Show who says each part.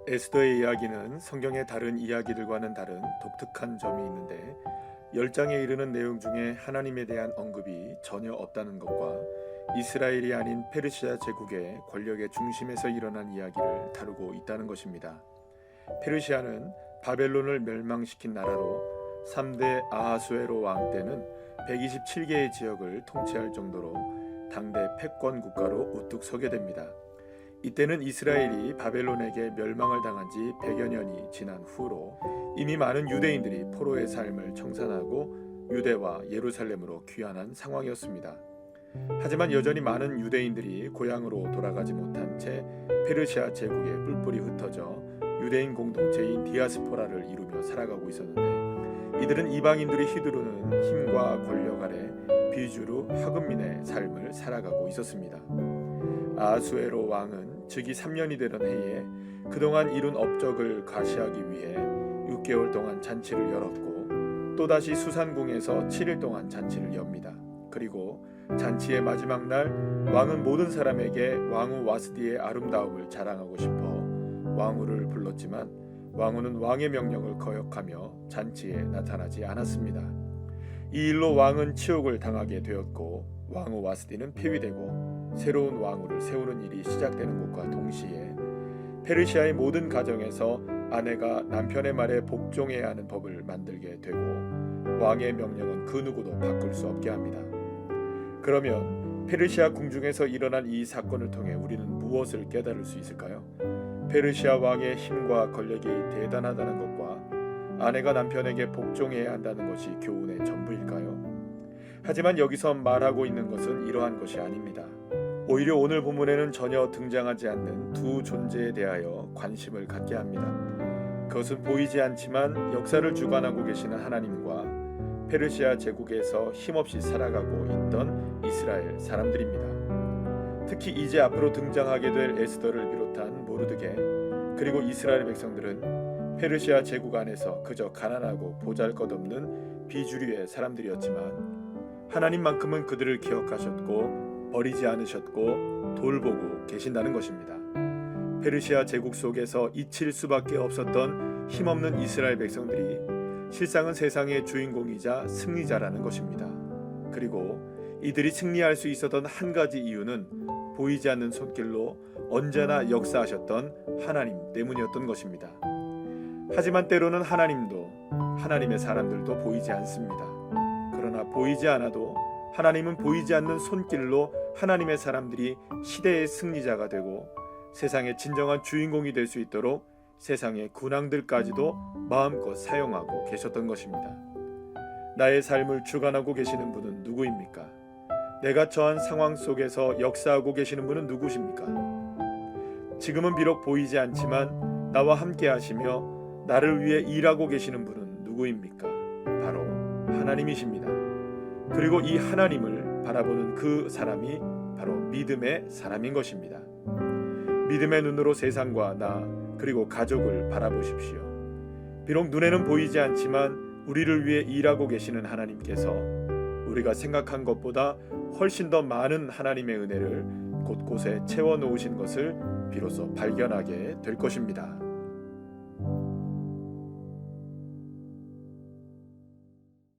Speaker 1: 에스더의 이야기는 성경의 다른 이야기들과는 다른 독특한 점이 있는데 10장에 이르는 내용 중에 하나님에 대한 언급이 전혀 없다는 것과 이스라엘이 아닌 페르시아 제국의 권력의 중심에서 일어난 이야기를 다루고 있다는 것입니다. 페르시아는 바벨론을 멸망시킨 나라로 3대 아하수에로 왕 때는 127개의 지역을 통치할 정도로 당대 패권 국가로 우뚝 서게 됩니다. 이때는 이스라엘이 바벨론에게 멸망을 당한 지 100여 년이 지난 후로 이미 많은 유대인들이 포로의 삶을 청산하고 유대와 예루살렘으로 귀환한 상황이었습니다. 하지만 여전히 많은 유대인들이 고향으로 돌아가지 못한 채 페르시아 제국의 뿔뿔이 흩어져 유대인 공동체인 디아스포라를 이루며 살아가고 있었는데, 이들은 이방인들이 휘두르는 힘과 권력 아래 비주류 하급민의 삶을 살아가고 있었습니다. 아하수에로 왕은 즉위 3년이 되던 해에 그동안 이룬 업적을 과시하기 위해 6개월 동안 잔치를 열었고, 또다시 수산궁에서 7일 동안 잔치를 엽니다. 그리고 잔치의 마지막 날 왕은 모든 사람에게 왕후 와스디의 아름다움을 자랑하고 싶어 왕후를 불렀지만 왕후는 왕의 명령을 거역하며 잔치에 나타나지 않았습니다. 이 일로 왕은 치욕을 당하게 되었고 왕후 와스디는 폐위되고 새로운 왕후를 세우는 일이 시작되는 것과 동시에 페르시아의 모든 가정에서 아내가 남편의 말에 복종해야 하는 법을 만들게 되고 왕의 명령은 그 누구도 바꿀 수 없게 합니다. 그러면 페르시아 궁중에서 일어난 이 사건을 통해 우리는 무엇을 깨달을 수 있을까요? 페르시아 왕의 힘과 권력이 대단하다는 것과 아내가 남편에게 복종해야 한다는 것이 교훈의 전부일까요? 하지만 여기서 말하고 있는 것은 이러한 것이 아닙니다. 오히려 오늘 본문에는 전혀 등장하지 않는 두 존재에 대하여 관심을 갖게 합니다. 그것은 보이지 않지만 역사를 주관하고 계시는 하나님과 페르시아 제국에서 힘없이 살아가고 있던 이스라엘 사람들입니다. 특히 이제 앞으로 등장하게 될 에스더를 비롯한 모르드게 그리고 이스라엘 백성들은 페르시아 제국 안에서 그저 가난하고 보잘것없는 비주류의 사람들이었지만 하나님만큼은 그들을 기억하셨고 버리지 않으셨고 돌보고 계신다는 것입니다. 페르시아 제국 속에서 잊힐 수밖에 없었던 힘없는 이스라엘 백성들이 실상은 세상의 주인공이자 승리자라는 것입니다. 그리고 이들이 승리할 수 있었던 한 가지 이유는 보이지 않는 손길로 언제나 역사하셨던 하나님 때문이었던 것입니다. 하지만 때로는 하나님도 하나님의 사람들도 보이지 않습니다. 그러나 보이지 않아도 하나님은 보이지 않는 손길로 하나님의 사람들이 시대의 승리자가 되고 세상의 진정한 주인공이 될 수 있도록 세상의 군왕들까지도 마음껏 사용하고 계셨던 것입니다. 나의 삶을 주관하고 계시는 분은 누구입니까? 내가 처한 상황 속에서 역사하고 계시는 분은 누구십니까? 지금은 비록 보이지 않지만 나와 함께 하시며 나를 위해 일하고 계시는 분은 누구입니까? 바로 하나님이십니다. 그리고 이 하나님을 바라보는 그 사람이 바로 믿음의 사람인 것입니다. 믿음의 눈으로 세상과 나 그리고 가족을 바라보십시오. 비록 눈에는 보이지 않지만 우리를 위해 일하고 계시는 하나님께서 우리가 생각한 것보다 훨씬 더 많은 하나님의 은혜를 곳곳에 채워 놓으신 것을 비로소 발견하게 될 것입니다.